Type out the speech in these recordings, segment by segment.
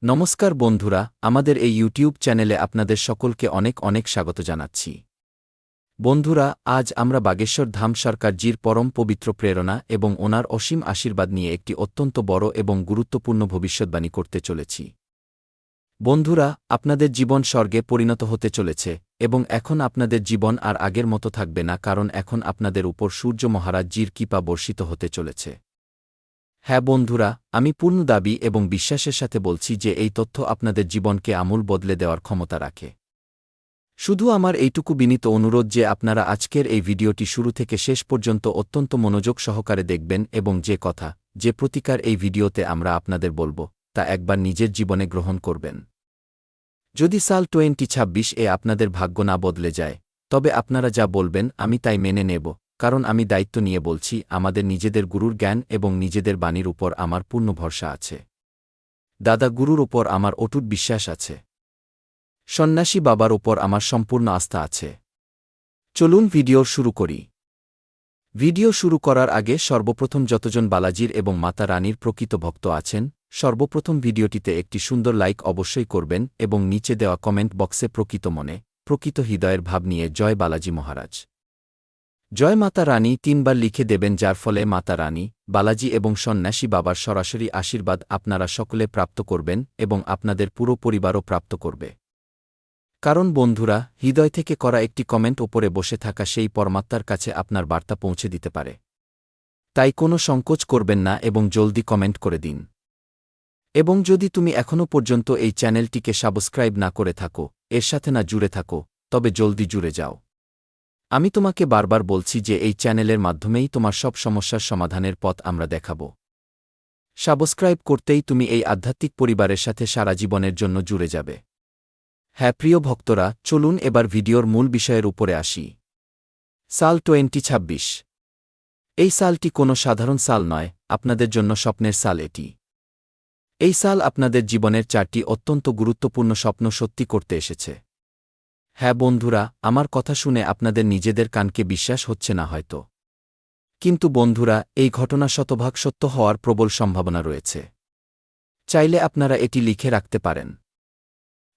নমস্কার বন্ধুরা, আমাদের এই ইউটিউব চ্যানেলে আপনাদের সকলকে অনেক অনেক স্বাগত জানাচ্ছি। বন্ধুরা, আজ আমরা বাগেশ্বর ধাম সরকারজির পরম পবিত্র প্রেরণা এবং ওনার অসীম আশীর্বাদ নিয়ে একটি অত্যন্ত বড় এবং গুরুত্বপূর্ণ ভবিষ্যদ্বাণী করতে চলেছি। বন্ধুরা, আপনাদের জীবন স্বর্গে পরিণত হতে চলেছে এবং এখন আপনাদের জীবন আর আগের মতো থাকবে না, কারণ এখন আপনাদের উপর সূর্য মহারাজজির কৃপা বর্ষিত হতে চলেছে। হ্যাঁ বন্ধুরা, আমি পূর্ণ দাবি এবং বিশ্বাসের সাথে বলছি যে এই তথ্য আপনাদের জীবনকে আমূল বদলে দেওয়ার ক্ষমতা রাখে। শুধু আমার এইটুকু বিনীত অনুরোধ যে আপনারা আজকের এই ভিডিওটি শুরু থেকে শেষ পর্যন্ত অত্যন্ত মনোযোগ সহকারে দেখবেন এবং যে কথা, যে প্রতিকার এই ভিডিওতে আমরা আপনাদের বলব, তা একবার নিজের জীবনে গ্রহণ করবেন। যদি সাল 2026 আপনাদের ভাগ্য না বদলে যায়, তবে আপনারা যা বলবেন আমি তাই মেনে নেব, কারণ আমি দায়িত্ব নিয়ে বলছি, আমাদের নিজেদের গুরুর জ্ঞান এবং নিজেদের বাণীর উপর আমার পূর্ণ ভরসা আছে। দাদা গুরুর ওপর আমার অটুট বিশ্বাস আছে। সন্ন্যাসী বাবার ওপর আমার সম্পূর্ণ আস্থা আছে। চলুন ভিডিও শুরু করি। ভিডিও শুরু করার আগে সর্বপ্রথম যতজন বালাজির এবং মাতা রানীর প্রকৃত ভক্ত আছেন, সর্বপ্রথম ভিডিওটিতে একটি সুন্দর লাইক অবশ্যই করবেন এবং নিচে দেওয়া কমেন্ট বক্সে প্রকৃত মনে, প্রকৃত হৃদয়ের ভাব নিয়ে জয় বালাজি মহারাজ, জয় মাতা রানী 3 বার লিখে দেবেন, যার ফলে মাতা রানী, বালাজি এবং সন্ন্যাসী বাবার সরাসরি আশীর্বাদ আপনারা সকলে প্রাপ্ত করবেন এবং আপনাদের পুরো পরিবারও প্রাপ্ত করবে। কারণ বন্ধুরা, হৃদয় থেকে করা একটি কমেন্ট ওপরে বসে থাকা সেই পরমাত্মার কাছে আপনার বার্তা পৌঁছে দিতে পারে। তাই কোনো সংকোচ করবেন না এবং জলদি কমেন্ট করে দিন। এবং যদি তুমি এখনও পর্যন্ত এই চ্যানেলটিকে সাবস্ক্রাইব না করে থাকো, এর সাথে না জুড়ে থাকো, তবে জলদি জুড়ে যাও। আমি তোমাকে বারবার বলছি যে এই চ্যানেলের মাধ্যমেই তোমার সব সমস্যার সমাধানের পথ আমরা দেখাব। সাবস্ক্রাইব করতেই তুমি এই আধ্যাত্মিক পরিবারের সাথে সারা জীবনের জন্য জুড়ে যাবে। হ্যাঁ প্রিয় ভক্তরা, চলুন এবার ভিডিওর মূল বিষয়ের উপরে আসি। সাল 2026। এই সালটি কোনো সাধারণ সাল নয়, আপনাদের জন্য স্বপ্নের সাল এটি। এই সাল আপনাদের জীবনের 4টি অত্যন্ত গুরুত্বপূর্ণ স্বপ্ন সত্যি করতে এসেছে। হ্যাঁ বন্ধুরা, আমার কথা শুনে আপনাদের নিজেদের কানকে বিশ্বাস হচ্ছে না হয়তো। কিন্তু বন্ধুরা, এই ঘটনা শতভাগ সত্য হওয়ার প্রবল সম্ভাবনা রয়েছে। চাইলে আপনারা এটি লিখে রাখতে পারেন।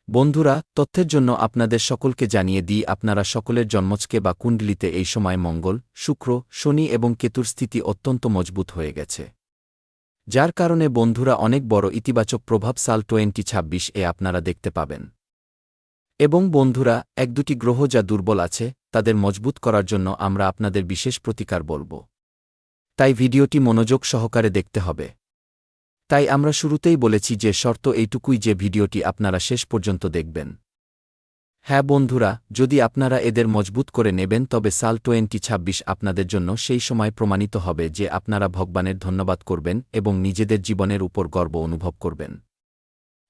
বন্ধুরা, তথ্যের জন্য আপনাদের সকলকে জানিয়ে দিই, আপনারা সকলের জন্মছকে বা কুণ্ডলিতে এই সময় মঙ্গল, শুক্র, শনি এবং কেতুর স্থিতি অত্যন্ত মজবুত হয়ে গেছে। যার কারণে বন্ধুরা অনেক বড় ইতিবাচক প্রভাব সাল 2026 আপনারা দেখতে পাবেন। এবং বন্ধুরা, 1-2টি গ্রহ যা দুর্বল আছে, তাদের মজবুত করার জন্য আমরা আপনাদের বিশেষ প্রতিকার বলব। তাই ভিডিওটি মনোযোগ সহকারে দেখতে হবে। তাই আমরা শুরুতেই বলেছি যে শর্ত এইটুকুই যে ভিডিওটি আপনারা শেষ পর্যন্ত দেখবেন। হ্যাঁ বন্ধুরা, যদি আপনারা এদের মজবুত করে নেবেন তবে সাল 2026 আপনাদের জন্য সেই সময় প্রমাণিত হবে যে আপনারা ভগবানের ধন্যবাদ করবেন এবং নিজেদের জীবনের উপর গর্ব অনুভব করবেন।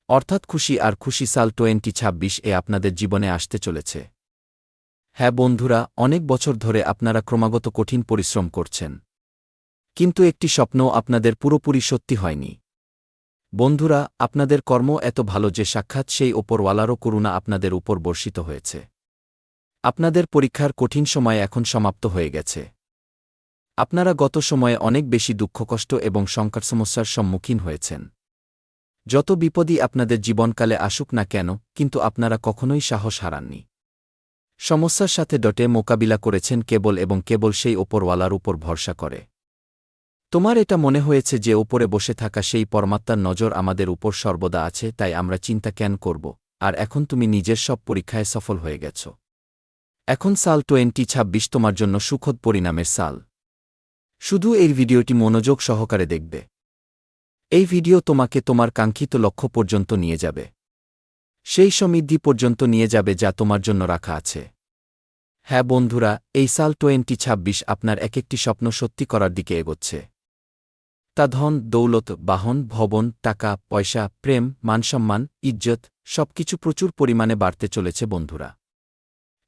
অর্থাৎ খুশি আর খুশি সাল 2026 আপনাদের জীবনে আসতে চলেছে। হ্যাঁ বন্ধুরা, অনেক বছর ধরে আপনারা ক্রমাগত কঠিন পরিশ্রম করছেন, কিন্তু একটি স্বপ্নও আপনাদের পুরোপুরি সত্যি হয়নি। বন্ধুরা, আপনাদের কর্ম এত ভালো যে সাক্ষাৎ সেই ওপরওয়ালারও করুণা আপনাদের উপর বর্ষিত হয়েছে। আপনাদের পরীক্ষার কঠিন সময় এখন সমাপ্ত হয়ে গেছে। আপনারা গত সময়ে অনেক বেশি দুঃখকষ্ট এবং সংকট সমস্যার সম্মুখীন হয়েছেন। যত বিপদই আপনাদের জীবনকালে আসুক না কেন, কিন্তু আপনারা কখনোই সাহস হারাননি। সমস্যার সাথে ডটে মোকাবিলা করেছেন কেবল এবং কেবল সেই ওপরওয়ালার উপর ভরসা করে। তোমার এটা মনে হয়েছে যে ওপরে বসে থাকা সেই পরমাত্মার নজর আমাদের উপর সর্বদা আছে, তাই আমরা চিন্তা কেন করব, আর এখন তুমি নিজের সব পরীক্ষায় সফল হয়ে গেছ। এখন সাল 2026 তোমার জন্য সুখদ পরিণামের সাল। শুধু এই ভিডিওটি মনোযোগ সহকারে দেখবে। এই ভিডিও তোমাকে তোমার কাঙ্ক্ষিত লক্ষ্য পর্যন্ত নিয়ে যাবে, সেই সমৃদ্ধি পর্যন্ত নিয়ে যাবে যা তোমার জন্য রাখা আছে। হ্যাঁ বন্ধুরা, এই সাল 2026 আপনার এক একটি স্বপ্ন সত্যি করার দিকে এগোচ্ছে। তা ধন, দৌলত, বাহন, ভবন, টাকা, পয়সা, প্রেম, মানসম্মান, ইজ্জত, সবকিছু প্রচুর পরিমাণে বাড়তে চলেছে বন্ধুরা।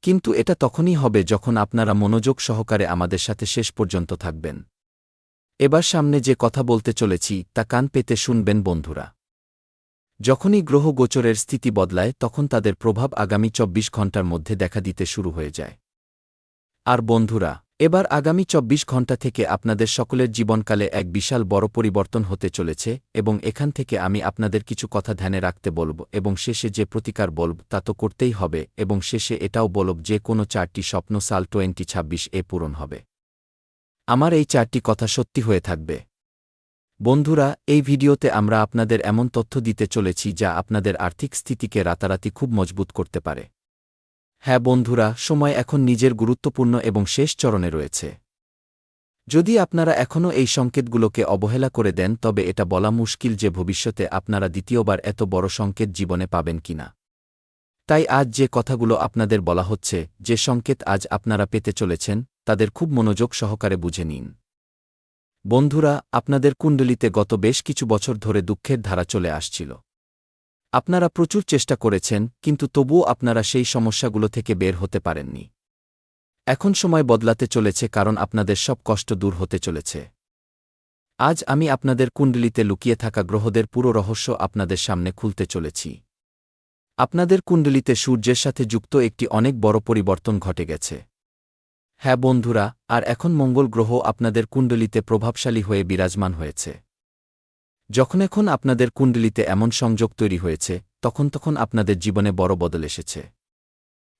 কিন্তু এটা তখনই হবে যখন আপনারা মনোযোগ সহকারে আমাদের সাথে শেষ পর্যন্ত থাকবেন। এবার সামনে যে কথা বলতে চলেছি তা কান পেতে শুনবেন বন্ধুরা। যখনই গ্রহ গোচরের স্থিতি বদলায় তখন তাদের প্রভাব আগামী 24 ঘণ্টার মধ্যে দেখা দিতে শুরু হয়ে যায়। আর বন্ধুরা, এবার আগামী ২৪ ঘণ্টা থেকে আপনাদের সকলের জীবনকালে এক বিশাল বড় পরিবর্তন হতে চলেছে এবং এখান থেকে আমি আপনাদের কিছু কথা ধ্যানে রাখতে বলব এবং শেষে যে প্রতিকার বলব তা তো করতেই হবে এবং শেষে এটাও বলব যে কোনো ৪টি স্বপ্ন সাল 2026 পূরণ হবে। আমার এই ৪টি কথা সত্যি হয়ে থাকবে। বন্ধুরা, এই ভিডিওতে আমরা আপনাদের এমন তথ্য দিতে চলেছি যা আপনাদের আর্থিক স্থিতিকে রাতারাতি খুব মজবুত করতে পারে। হ্যাঁ বন্ধুরা, সময় এখন নিজের গুরুত্বপূর্ণ এবং শেষ চরণে রয়েছে। যদি আপনারা এখনও এই সংকেতগুলোকে অবহেলা করে দেন তবে এটা বলা মুশকিল যে ভবিষ্যতে আপনারা দ্বিতীয়বার এত বড় সংকেত জীবনে পাবেন কিনা। তাই আজ যে কথাগুলো আপনাদের বলা হচ্ছে, যে সংকেত আজ আপনারা পেতে চলেছেন, তাদের খুব মনোযোগ সহকারে বুঝে নিন। বন্ধুরা, আপনাদের কুণ্ডলিতে গত বেশ কিছু বছর ধরে দুঃখের ধারা চলে আসছিল। আপনারা প্রচুর চেষ্টা করেছেন, কিন্তু তবুও আপনারা সেই সমস্যাগুলো থেকে বের হতে পারেননি। এখন সময় বদলাতে চলেছে কারণ আপনাদের সব কষ্ট দূর হতে চলেছে। আজ আমি আপনাদের কুণ্ডলিতে লুকিয়ে থাকা গ্রহদের পুরো রহস্য আপনাদের সামনে খুলতে চলেছি। আপনাদের কুণ্ডলিতে সূর্যের সাথে যুক্ত একটি অনেক বড় পরিবর্তন ঘটে গেছে। হ্যাঁ বন্ধুরা, আর এখন মঙ্গল গ্রহ আপনাদের কুণ্ডলিতে প্রভাবশালী হয়ে বিরাজমান হয়েছে। যখন এখন আপনাদের কুণ্ডলিতে এমন সংযোগ তৈরি হয়েছে, তখন আপনাদের জীবনে বড় বদল এসেছে।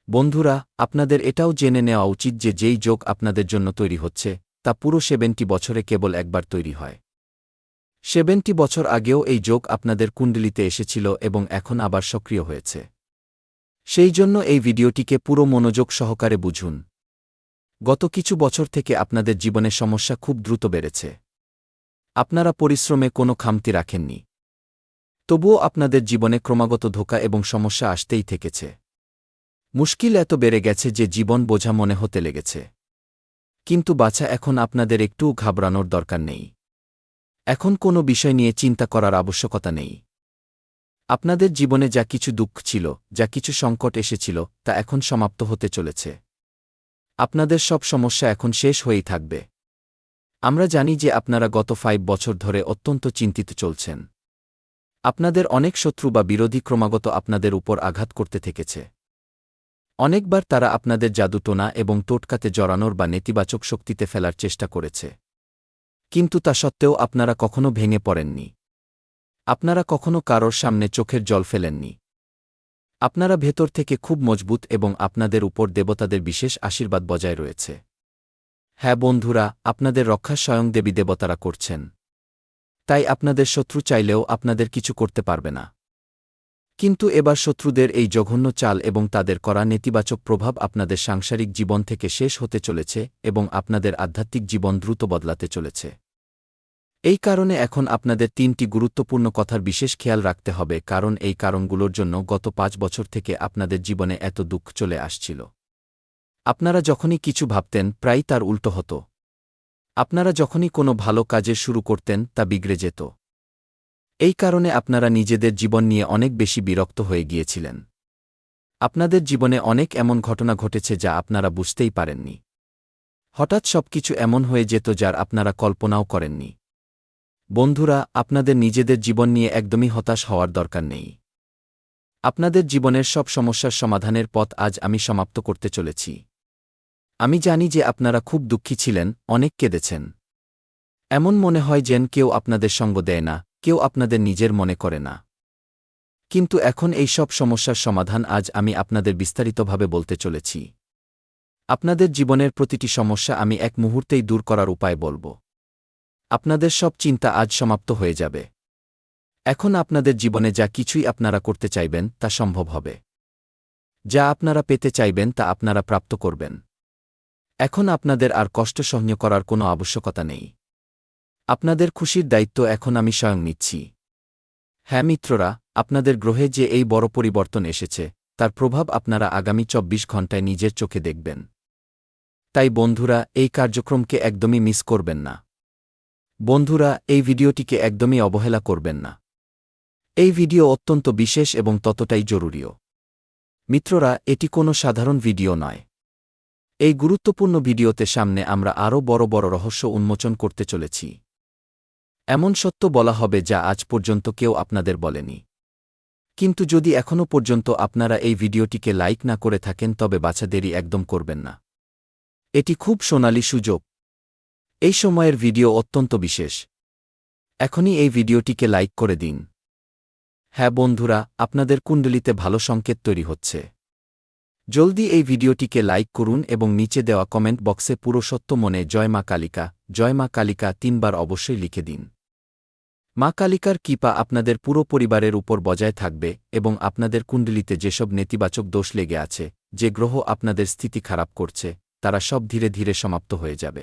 বন্ধুরা, আপনাদের এটাও জেনে নেওয়া উচিত যে যেই যোগ আপনাদের জন্য তৈরি হচ্ছে, তা পুরো 70 বছরে কেবল একবার তৈরি হয়। 70 বছর আগেও এই যোগ আপনাদের কুণ্ডলিতে এসেছিল এবং এখন আবার সক্রিয় হয়েছে। সেই জন্য এই ভিডিওটিকে পুরো মনোযোগ সহকারে বুঝুন। গত কিছু বছর থেকে আপনাদের জীবনে সমস্যা খুব দ্রুত বেড়েছে। আপনারা পরিশ্রমে কোনো খামতি রাখেননি। তবুও আপনাদের জীবনে ক্রমাগত ধোঁকা এবং সমস্যা আসতেই থেকেছে। মুশকিল এত বেড়ে গেছে যে জীবন বোঝা মনে হতে লেগেছে। কিন্তু বাছা, এখন আপনাদের একটুও ঘাবড়ানোর দরকার নেই। এখন কোনো বিষয় নিয়ে চিন্তা করার আবশ্যকতা নেই। আপনাদের জীবনে যা কিছু দুঃখ ছিল, যা কিছু সংকট এসেছিল, তা এখন সমাপ্ত হতে চলেছে। আপনাদের সব সমস্যা এখন শেষ হয়েই থাকবে। আমরা জানি যে আপনারা গত 5 বছর ধরে অত্যন্ত চিন্তিত চলছেন। আপনাদের অনেক শত্রু বা বিরোধী ক্রমাগত আপনাদের উপর আঘাত করতে থেকেছে। অনেকবার তারা আপনাদের জাদুটোনা এবং টোটকাতে জড়ানোর বা নেতিবাচক শক্তিতে ফেলার চেষ্টা করেছে। কিন্তু তা সত্ত্বেও আপনারা কখনো ভেঙে পড়েননি। আপনারা কখনো কারোর সামনে চোখের জল ফেলেননি। আপনারা ভেতর থেকে খুব মজবুত এবং আপনাদের উপর দেবতাদের বিশেষ আশীর্বাদ বজায় রয়েছে। হ্যাঁ বন্ধুরা, আপনাদের রক্ষা স্বয়ং দেবী দেবতারা করছেন। তাই আপনাদের শত্রু চাইলেও আপনাদের কিছু করতে পারবে না। কিন্তু এবার শত্রুদের এই জঘন্য চাল এবং তাদের করা নেতিবাচক প্রভাব আপনাদের সাংসারিক জীবন থেকে শেষ হতে চলেছে এবং আপনাদের আধ্যাত্মিক জীবন দ্রুত বদলাতে চলেছে। এই কারণে এখন আপনাদের 3টি গুরুত্বপূর্ণ কথার বিশেষ খেয়াল রাখতে হবে, কারণ এই কারণগুলোর জন্য গত 5 বছর থেকে আপনাদের জীবনে এত দুঃখ চলে আসছিল। আপনারা যখনই কিছু ভাবতেন, প্রায়ই তার উল্টো হতো। আপনারা যখনই কোনো ভালো কাজে শুরু করতেন, তা বিগড়ে যেত। এই কারণে আপনারা নিজেদের জীবন নিয়ে অনেক বেশি বিরক্ত হয়ে গিয়েছিলেন। আপনাদের জীবনে অনেক এমন ঘটনা ঘটেছে যা আপনারা বুঝতেই পারেননি। হঠাৎ সবকিছু এমন হয়ে যেত যার আপনারা কল্পনাও করেননি। বন্ধুরা, আপনাদের নিজেদের জীবন নিয়ে একদমই হতাশ হওয়ার দরকার নেই। আপনাদের জীবনের সব সমস্যার সমাধানের পথ আজ আমি সমাপ্ত করতে চলেছি। আমি জানি যে আপনারা খুব দুঃখী ছিলেন, অনেক কেঁদেছেন। এমন মনে হয় যেন কেউ আপনাদের সঙ্গ দেয় না, কেউ আপনাদের নিজের মনে করে না। কিন্তু এখন এই সব সমস্যার সমাধান আজ আমি আপনাদের বিস্তারিতভাবে বলতে চলেছি। আপনাদের জীবনের প্রতিটি সমস্যা আমি এক মুহূর্তেই দূর করার উপায় বলব। আপনাদের সব চিন্তা আজ সমাপ্ত হয়ে যাবে। এখন আপনাদের জীবনে যা কিছুই আপনারা করতে চাইবেন তা সম্ভব হবে। যা আপনারা পেতে চাইবেন তা আপনারা প্রাপ্ত করবেন। এখন আপনাদের আর কষ্ট সহ্য করার কোনো আবশ্যকতা নেই। আপনাদের খুশির দায়িত্ব এখন আমি স্বয়ং নিচ্ছি। হ্যাঁ মিত্ররা, আপনাদের গ্রহে যে এই বড় পরিবর্তন এসেছে, তার প্রভাব আপনারা আগামী 24 ঘণ্টায় নিজের চোখে দেখবেন। তাই বন্ধুরা, এই কার্যক্রমকে একদমই মিস করবেন না। বন্ধুরা, এই ভিডিওটিকে একদমই অবহেলা করবেন না। এই ভিডিও অত্যন্ত বিশেষ এবং ততটাই জরুরিও। মিত্ররা, এটি কোনো সাধারণ ভিডিও নয়। এই গুরুত্বপূর্ণ ভিডিওতে সামনে আমরা আরও বড় বড় রহস্য উন্মোচন করতে চলেছি। এমন সত্য বলা হবে যা আজ পর্যন্ত কেউ আপনাদের বলেনি। কিন্তু যদি এখনও পর্যন্ত আপনারা এই ভিডিওটিকে লাইক না করে থাকেন তবে বাছা দেরি একদম করবেন না। এটি খুব সোনালী সুযোগ। এই সময়ের ভিডিও অত্যন্ত বিশেষ। এখনই এই ভিডিওটিকে লাইক করে দিন। হ্যাঁ বন্ধুরা, আপনাদের কুণ্ডলিতে ভালো সংকেত তৈরি হচ্ছে। জলদি এই ভিডিওটিকে লাইক করুন এবং নিচে দেওয়া কমেন্ট বক্সে পুরো সত্য মনে জয় মা কালিকা 3 বার অবশ্যই লিখে দিন। মা কালিকার কৃপা আপনাদের পুরো পরিবারের উপর বজায় থাকবে এবং আপনাদের কুণ্ডলিতে যেসব নেতিবাচক দোষ লেগে আছে, যে গ্রহ আপনাদের স্থিতি খারাপ করছে, তারা সব ধীরে ধীরে সমাপ্ত হয়ে যাবে।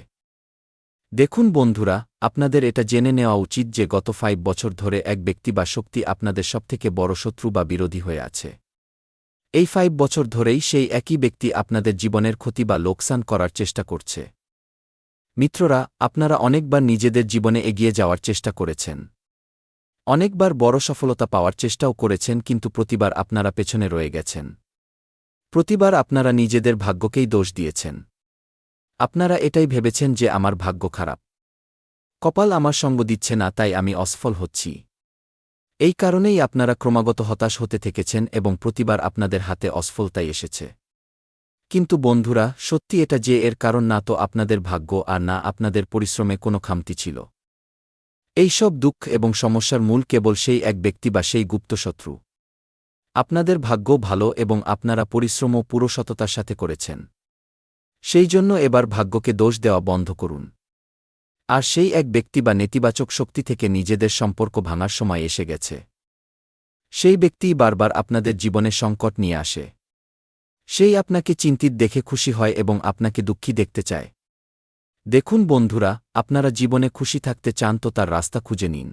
দেখুন বন্ধুরা, আপনাদের এটা জেনে নেওয়া উচিত যে গত 5 বছর ধরে এক ব্যক্তি বা শক্তি আপনাদের সবথেকে বড় শত্রু বা বিরোধী হয়ে আছে। এই 5 বছর ধরেই সেই একই ব্যক্তি আপনাদের জীবনের ক্ষতি বা লোকসান করার চেষ্টা করছে। মিত্ররা, আপনারা অনেকবার নিজেদের জীবনে এগিয়ে যাওয়ার চেষ্টা করেছেন। অনেকবার বড় সফলতা পাওয়ার চেষ্টাও করেছেন, কিন্তু প্রতিবার আপনারা পেছনে রয়ে গেছেন। প্রতিবার আপনারা নিজেদের ভাগ্যকেই দোষ দিয়েছেন। আপনারা এটাই ভেবেছেন যে আমার ভাগ্য খারাপ, কপাল আমার সঙ্গ দিচ্ছে না, তাই আমি অসফল হচ্ছি। এই কারণেই আপনারা ক্রমাগত হতাশ হতে থেকেছেন এবং প্রতিবার আপনাদের হাতে অসফলতাই এসেছে। কিন্তু বন্ধুরা, সত্যি এটা যে এর কারণ না তো আপনাদের ভাগ্য আর না আপনাদের পরিশ্রমে কোনো খামতি ছিল। এই সব দুঃখ এবং সমস্যার মূল কেবল সেই এক ব্যক্তি বা সেই গুপ্তশত্রু। আপনাদের ভাগ্য ভালো এবং আপনারা পরিশ্রমও পুরো সততার সাথে করেছেন। সেই জন্য এবার ভাগ্যকে দোষ দেওয়া বন্ধ করুন। আর সেই এক ব্যক্তি বা নেতিবাচক শক্তি থেকে নিজেদের সম্পর্ক ভাঙার সময় এসে গেছে। সেই ব্যক্তিই বারবার আপনাদের জীবনে সংকট নিয়ে আসে। সেই আপনাকে চিন্তিত দেখে খুশি হয় এবং আপনাকে দুঃখী দেখতে চায়। দেখুন বন্ধুরা, আপনারা জীবনে খুশি থাকতে চান তো তার রাস্তা খুঁজে নিন।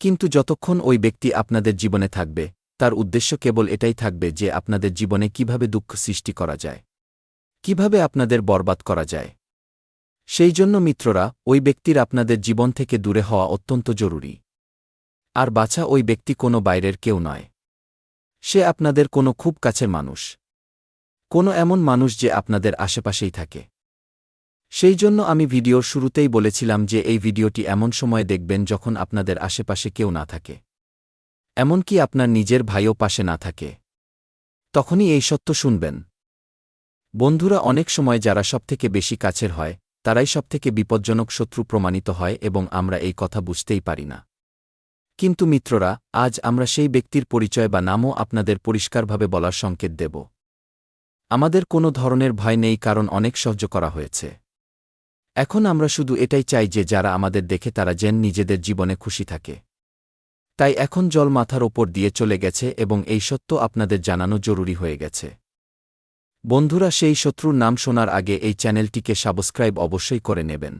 কিন্তু যতক্ষণ ওই ব্যক্তি আপনাদের জীবনে থাকবে, তার উদ্দেশ্য কেবল এটাই থাকবে যে আপনাদের জীবনে কিভাবে দুঃখ সৃষ্টি করা যায়, কিভাবে আপনাদের বরবাদ করা যায়। সেই জন্য মিত্ররা, ওই ব্যক্তির আপনাদের জীবন থেকে দূরে হওয়া অত্যন্ত জরুরি। আর বাছা ওই ব্যক্তি কোনো বাইরের কেউ নয়। সে আপনাদের কোনো খুব কাছের মানুষ, কোনো এমন মানুষ যে আপনাদের আশেপাশেই থাকে। সেই জন্য আমি ভিডিওর শুরুতেই বলেছিলাম যে এই ভিডিওটি এমন সময় দেখবেন যখন আপনাদের আশেপাশে কেউ না থাকে, এমনকি আপনার নিজের ভাইও পাশে না থাকে। তখনই এই সত্য শুনবেন। বন্ধুরা, অনেক সময় যারা সবথেকে বেশি কাছের হয়, তারাই সবথেকে বিপজ্জনক শত্রু প্রমাণিত হয় এবং আমরা এই কথা বুঝতেই পারি না। কিন্তু মিত্ররা, আজ আমরা সেই ব্যক্তির পরিচয় বা নামও আপনাদের পরিষ্কারভাবে বলার সংকেত দেব। আমাদের কোনো ধরনের ভয় নেই, কারণ অনেক সহ্য করা হয়েছে। এখন আমরা শুধু এটাই চাই যে যারা আমাদের দেখে তারা যেন নিজেদের জীবনে খুশি থাকে। তাই এখন জল মাথার ওপর দিয়ে চলে গেছে এবং এই সত্য আপনাদের জানানো জরুরি হয়ে গেছে। বন্ধুরা, সেই শত্রুর নাম শোনার আগে এই চ্যানেলটিকে সাবস্ক্রাইব অবশ্যই করে নেবেন।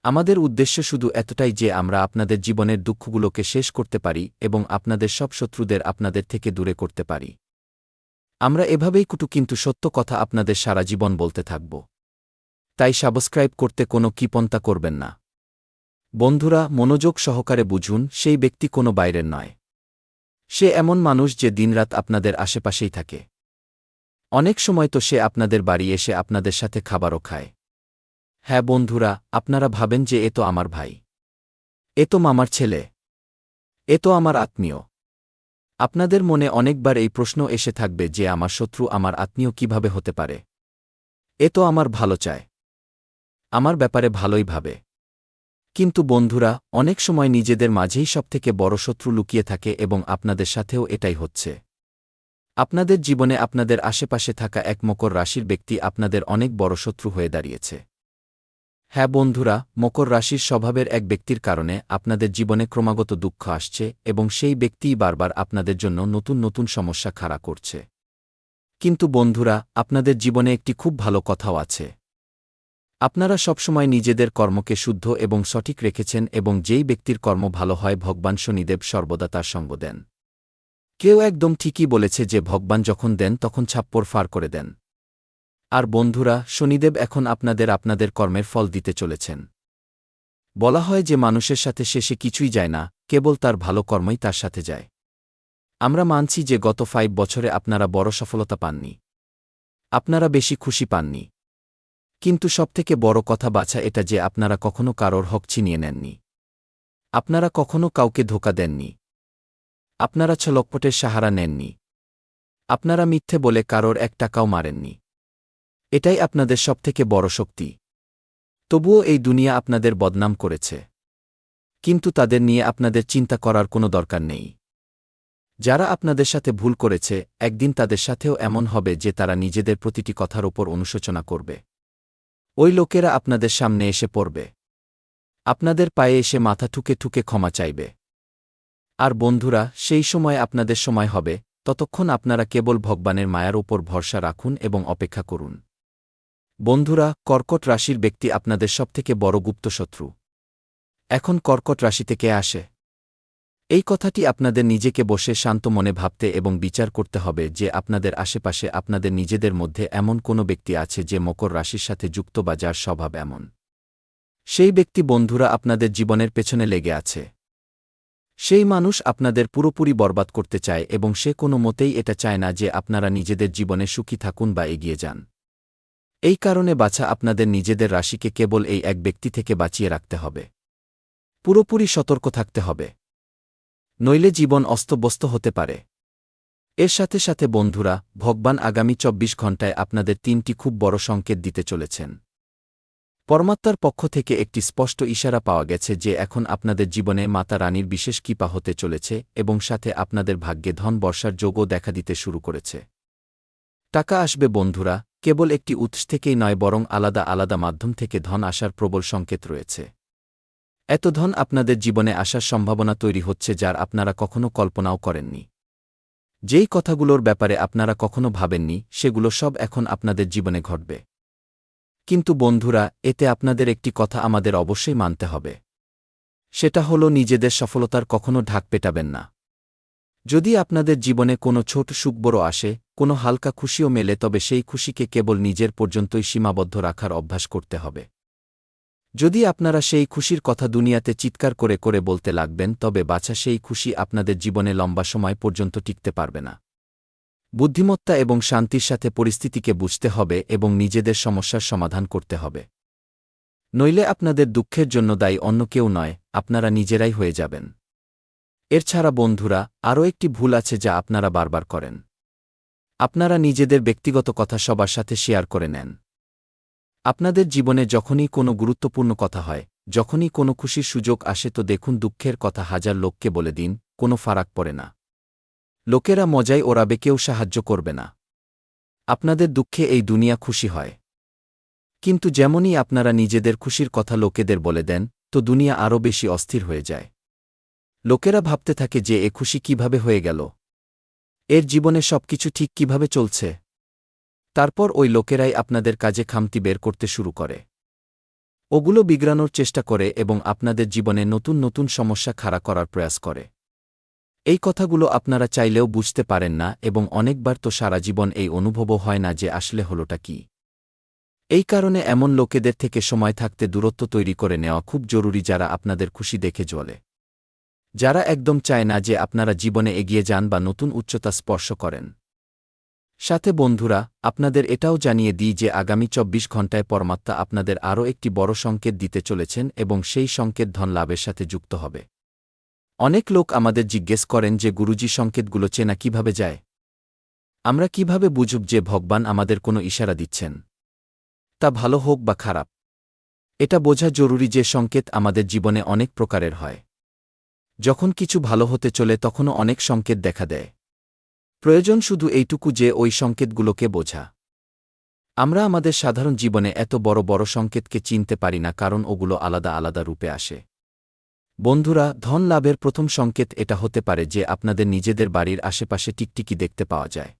আমাদের উদ্দেশ্য শুধু এতটাই যে আমরা আপনাদের জীবনের দুঃখগুলোকে শেষ করতে পারি এবং আপনাদের সব শত্রুদের আপনাদের থেকে দূরে করতে পারি। আমরা এভাবেই কিন্তু সত্য কথা আপনাদের সারা জীবন বলতে থাকব। তাই সাবস্ক্রাইব করতে কোনো কৃপণতা করবেন না। বন্ধুরা, মনোযোগ সহকারে বুঝুন, সেই ব্যক্তি কোনো বাইরের নয়। সে এমন মানুষ যে দিনরাত আপনাদের আশেপাশেই থাকে। অনেক সময় তো সে আপনাদের বাড়ি এসে আপনাদের সাথে খাবারও খায়। হ্যাঁ বন্ধুরা, আপনারা ভাবেন যে এ তো আমার ভাই, এ তো মামার ছেলে, এ তো আমার আত্মীয়। আপনাদের মনে অনেকবার এই প্রশ্ন এসে থাকবে যে আমার শত্রু আমার আত্মীয় কিভাবে হতে পারে? এ তো আমার ভালো চায়, আমার ব্যাপারে ভালোই ভাবে। কিন্তু বন্ধুরা, অনেক সময় নিজেদের মাঝেই সবথেকে বড় শত্রু লুকিয়ে থাকে এবং আপনাদের সাথেও এটাই হচ্ছে। আপনাদের জীবনে আপনাদের আশেপাশে থাকা এক মকর রাশির ব্যক্তি আপনাদের অনেক বড় শত্রু হয়ে দাঁড়িয়েছে। হ্যাঁ বন্ধুরা, মকর রাশির স্বভাবের এক ব্যক্তির কারণে আপনাদের জীবনে ক্রমাগত দুঃখ আসছে এবং সেই ব্যক্তিই বারবার আপনাদের জন্য নতুন নতুন সমস্যা খাড়া করছে। কিন্তু বন্ধুরা, আপনাদের জীবনে একটি খুব ভালো কথাও আছে। আপনারা সবসময় নিজেদের কর্মকে শুদ্ধ এবং সঠিক রেখেছেন এবং যেই ব্যক্তির কর্ম ভালো হয় ভগবান শনিদেব সর্বদা তার সঙ্গ দেন। কেউ একদম ঠিকই বলেছে যে ভগবান যখন দেন তখন ছাপ্পর ফার করে দেন। আর বন্ধুরা, শনিদেব এখন আপনাদের কর্মের ফল দিতে চলেছেন। বলা হয় যে মানুষের সাথে শেষে কিছুই যায় না, কেবল তার ভালো কর্মই তার সাথে যায়। আমরা মানছি যে গত 5 বছরে আপনারা বড় সফলতা পাননি, আপনারা বেশি খুশি পাননি। কিন্তু সবথেকে বড় কথা বাছা এটা যে আপনারা কখনো কারোর হক ছিনিয়ে নেননি। আপনারা কখনো কাউকে ধোঁকা দেননি। আপনারা ছলকপটের সাহারা নেননি। আপনারা মিথ্যে বলে কারোর 1 টাকাও মারেননি। এটাই আপনাদের সবথেকে বড় শক্তি। তবুও এই দুনিয়া আপনাদের বদনাম করেছে। কিন্তু তাদের নিয়ে আপনাদের চিন্তা করার কোনো দরকার নেই। যারা আপনাদের সাথে ভুল করেছে, একদিন তাদের সাথেও এমন হবে যে তারা নিজেদের প্রতিটি কথার ওপর অনুশোচনা করবে। ওই লোকেরা আপনাদের সামনে এসে পড়বে। আপনাদের পায়ে এসে মাথা ঠুকে ঠুকে ক্ষমা চাইবে। আর বন্ধুরা, সেই সময় আপনাদের সময় হবে, ততক্ষণ আপনারা কেবল ভগবানের মায়ার ওপর ভরসা রাখুন এবং অপেক্ষা করুন। বন্ধুরা, কর্কট রাশির ব্যক্তি আপনাদের সবথেকে বড় গুপ্তশত্রু। এখন কর্কট রাশিতে কে আসে? এই কথাটি আপনাদের নিজেকে বসে শান্ত মনে ভাবতে এবং বিচার করতে হবে যে আপনাদের আশেপাশে আপনাদের নিজেদের মধ্যে এমন কোনো ব্যক্তি আছে যে মকর রাশির সাথে যুক্ত বা যার স্বভাব এমন। সেই ব্যক্তি বন্ধুরা আপনাদের জীবনের পেছনে লেগে আছে। সেই মানুষ আপনাদের পুরোপুরি বরবাদ করতে চায় এবং সে কোনো মতেই এটা চায় না যে আপনারা নিজেদের জীবনে সুখী থাকুন বা এগিয়ে যান। এই কারণে বাছা, আপনাদের নিজেদের রাশিকে কেবল এই এক ব্যক্তি থেকে বাঁচিয়ে রাখতে হবে। পুরোপুরি সতর্ক থাকতে হবে, নইলে জীবন অস্তব্যস্ত হতে পারে। এর সাথে সাথে বন্ধুরা, ভগবান আগামী ২৪ ঘণ্টায় আপনাদের ৩টি খুব বড় সংকেত দিতে চলেছেন। পরমাত্মার পক্ষ থেকে একটি স্পষ্ট ইশারা পাওয়া গেছে যে এখন আপনাদের জীবনে মাতা রানীর বিশেষ কৃপা হতে চলেছে এবং সাথে আপনাদের ভাগ্যে ধন বর্ষার যোগও দেখা দিতে শুরু করেছে। টাকা আসবে বন্ধুরা, কেবল একটি উৎস থেকেই নয় বরং আলাদা আলাদা মাধ্যম থেকে ধন আসার প্রবল সংকেত রয়েছে। এত ধন আপনাদের জীবনে আসার সম্ভাবনা তৈরি হচ্ছে যার আপনারা কখনো কল্পনাও করেননি। যেই কথাগুলোর ব্যাপারে আপনারা কখনো ভাবেননি, সেগুলো সব এখন আপনাদের জীবনে ঘটবে। কিন্তু বন্ধুরা, এতে আপনাদের একটি কথা আমাদের অবশ্যই মানতে হবে। সেটা হলো নিজেদের সফলতার কখনো ঢাক পেটাবেন না। যদি আপনাদের জীবনে কোনো ছোট সুখবড় আসে, কোনো হালকা খুশিও মেলে, তবে সেই খুশিকে কেবল নিজের পর্যন্তই সীমাবদ্ধ রাখার অভ্যাস করতে হবে। যদি আপনারা সেই খুশির কথা দুনিয়াতে চিৎকার করে করে বলতে লাগবেন, তবে বাছা সেই খুশি আপনাদের জীবনে লম্বা সময় পর্যন্ত টিকতে পারবে না। বুদ্ধিমত্তা এবং শান্তির সাথে পরিস্থিতিকে বুঝতে হবে এবং নিজেদের সমস্যার সমাধান করতে হবে। নইলে আপনাদের দুঃখের জন্য দায়ী অন্য কেউ নয়, আপনারা নিজেরাই হয়ে যাবেন। এর ছাড়া বন্ধুরা, আরও একটি ভুল আছে যা আপনারা বারবার করেন। আপনারা নিজেদের ব্যক্তিগত কথা সবার সাথে শেয়ার করে নেন। আপনাদের জীবনে যখনই কোনো গুরুত্বপূর্ণ কথা হয়, যখনই কোনো খুশির সুযোগ আসে, তো দেখুন দুঃখের কথা হাজার লোককে বলে দিন, কোনো ফারাক পড়ে না। লোকেরা মজায় ওড়াবে, কেউ সাহায্য করবে না। আপনাদের দুঃখে এই দুনিয়া খুশি হয়। কিন্তু যেমনই আপনারা নিজেদের খুশির কথা লোকেদের বলে দেন, তো দুনিয়া আরও বেশি অস্থির হয়ে যায়। লোকেরা ভাবতে থাকে যে এ খুশি কিভাবে হয়ে গেল, এর জীবনে সবকিছু ঠিক কিভাবে চলছে। তারপর ওই লোকেরাই আপনাদের কাজে খামতি বের করতে শুরু করে। ওগুলো বিগড়ানোর চেষ্টা করে এবং আপনাদের জীবনে নতুন নতুন সমস্যা খাড়া করার প্রয়াস করে। এই কথাগুলো আপনারা চাইলেও বুঝতে পারেন না এবং অনেকবার তো সারা জীবন এই অনুভবও হয় না যে আসলে হলোটা কি। এই কারণে এমন লোকেদের থেকে সময় থাকতে দূরত্ব তৈরি করে নেওয়া খুব জরুরি, যারা আপনাদের খুশি দেখে জ্বলে, যারা একদম চায় না যে আপনারা জীবনে এগিয়ে যান বা নতুন উচ্চতা স্পর্শ করেন। সাথে বন্ধুরা, আপনাদের এটাও জানিয়ে দিই যে আগামী ২৪ ঘণ্টায় পরমাত্মা আপনাদের আরও একটি বড় সংকেত দিতে চলেছেন এবং সেই সংকেত ধন লাভের সাথে যুক্ত হবে। অনেক লোক আমাদের জিজ্ঞেস করেন যে গুরুজি, সংকেতগুলো চেনা কিভাবে যায়? আমরা কিভাবে বুঝব যে ভগবান আমাদের কোনো ইশারা দিচ্ছেন, তা ভালো হোক বা খারাপ? এটা বোঝা জরুরি যে সংকেত আমাদের জীবনে অনেক প্রকারের হয়। যখন কিছু ভালো হতে চলে তখনও অনেক সংকেত দেখা দেয়। প্রয়োজন শুধু এইটুকু যে ওই সংকেতগুলোকে বোঝা। আমরা আমাদের সাধারণ জীবনে এত বড় বড় সংকেতকে চিনতে পারি না, কারণ ওগুলো আলাদা আলাদা রূপে আসে। বন্ধুরা, ধন লাভের প্রথম সংকেত এটা হতে পারে যে আপনাদের নিজেদের বাড়ির আশেপাশে টিকটিকি দেখতে পাওয়া যায়।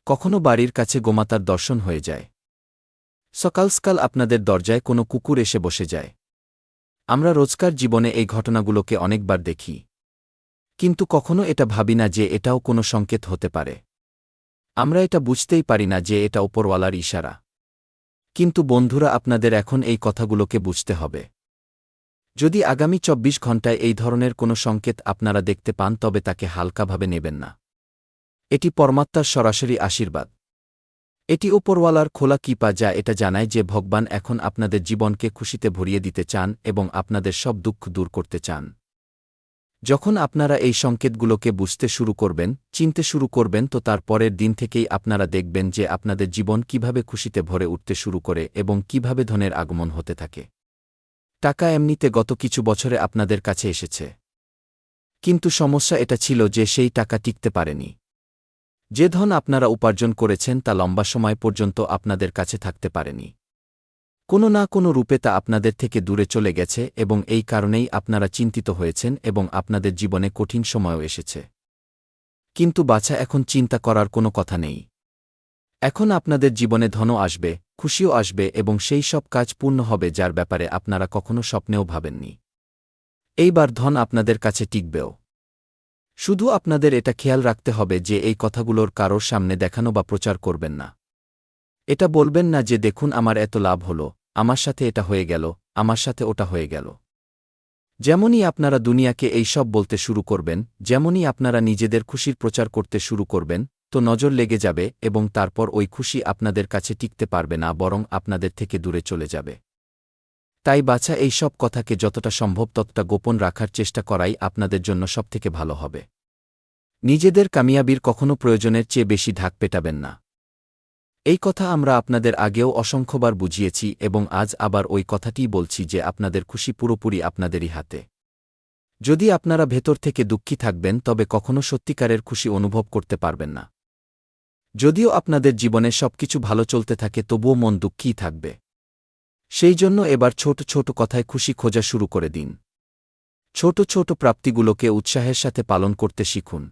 কখনো বাড়ির কাছে গোমাতার দর্শন হয়ে যায়। সকাল সকাল আপনাদের দরজায় কোনো কুকুর এসে বসে যায়। আমরা রোজকার জীবনে এই ঘটনাগুলোকে অনেকবার দেখি, কিন্তু কখনো এটা ভাবি না যে এটাও কোনো সংকেত হতে পারে। আমরা এটা বুঝতেই পারি না যে এটা ওপরওয়ালার ইশারা। কিন্তু বন্ধুরা, আপনাদের এখন এই কথাগুলোকে বুঝতে হবে। যদি আগামী ২৪ ঘণ্টায় এই ধরনের কোনো সংকেত আপনারা দেখতে পান, তবে তাকে হালকাভাবে নেবেন না। এটি পরমাত্মার সরাসরি আশীর্বাদ। এটি ওপরওয়ালার খোলা কৃপা, যা এটা জানায় যে ভগবান এখন আপনাদের জীবনকে খুশিতে ভরিয়ে দিতে চান এবং আপনাদের সব দুঃখ দূর করতে চান। যখন আপনারা এই সংকেতগুলোকে বুঝতে শুরু করবেন, চিনতে শুরু করবেন, তো তার পরের দিন থেকেই আপনারা দেখবেন যে আপনাদের জীবন কিভাবে খুশিতে ভরে উঠতে শুরু করে এবং কিভাবে ধনের আগমন হতে থাকে। টাকা এমনিতে গত কিছু বছরে আপনাদের কাছে এসেছে। কিন্তু সমস্যা এটা ছিল যে সেই টাকা টিকতে পারেনি। যে ধন আপনারা উপার্জন করেছেন তা লম্বা সময় পর্যন্ত আপনাদের কাছে থাকতে পারেনি। কোনো না কোনো রূপে তা আপনাদের থেকে দূরে চলে গেছে এবং এই কারণেই আপনারা চিন্তিত হয়েছেন এবং আপনাদের জীবনে কঠিন সময়ও এসেছে। কিন্তু বাছা, এখন চিন্তা করার কোনো কথা নেই। এখন আপনাদের জীবনে ধনও আসবে, খুশিও আসবে এবং সেই সব কাজ পূর্ণ হবে যার ব্যাপারে আপনারা কখনো স্বপ্নেও ভাবেননি। এইবার ধন আপনাদের কাছে টিকবেও। শুধু আপনাদের এটা খেয়াল রাখতে হবে যে এই কথাগুলোর কারোর সামনে দেখানো বা প্রচার করবেন না। এটা বলবেন না যে দেখুন আমার এত লাভ হল, আমার সাথে এটা হয়ে গেল, আমার সাথে ওটা হয়ে গেল। যেমনই আপনারা দুনিয়াকে এই সব বলতে শুরু করবেন, যেমনই আপনারা নিজেদের খুশির প্রচার করতে শুরু করবেন, তো নজর লেগে যাবে এবং তারপর ওই খুশি আপনাদের কাছে টিকতে পারবে না, বরং আপনাদের থেকে দূরে চলে যাবে। তাই বাছা, এই সব কথাকে যতটা সম্ভব ততটা গোপন রাখার চেষ্টা করাই আপনাদের জন্য সবথেকে ভালো হবে। নিজেদের কামিয়াবির কখনো প্রয়োজনের চেয়ে বেশি ঢাক পেটাবেন না। এই কথা আমরা আপনাদের আগেও অসংখ্যবার বুঝিয়েছি এবং আজ আবার ওই কথাটিই বলছি যে আপনাদের খুশি পুরোপুরি আপনাদেরই হাতে। যদি আপনারা ভেতর থেকে দুঃখী থাকবেন তবে কখনো সত্যিকারের খুশি অনুভব করতে পারবেন না। যদিও আপনাদের জীবনে সবকিছু ভালো চলতে থাকে তবুও মন দুঃখীই থাকবে। সেই জন্য এবার ছোট ছোট কথায় খুশি খোঁজা শুরু করে দিন। ছোট ছোট প্রাপ্তিগুলোকে উৎসাহের সাথে পালন করতে শিখুন।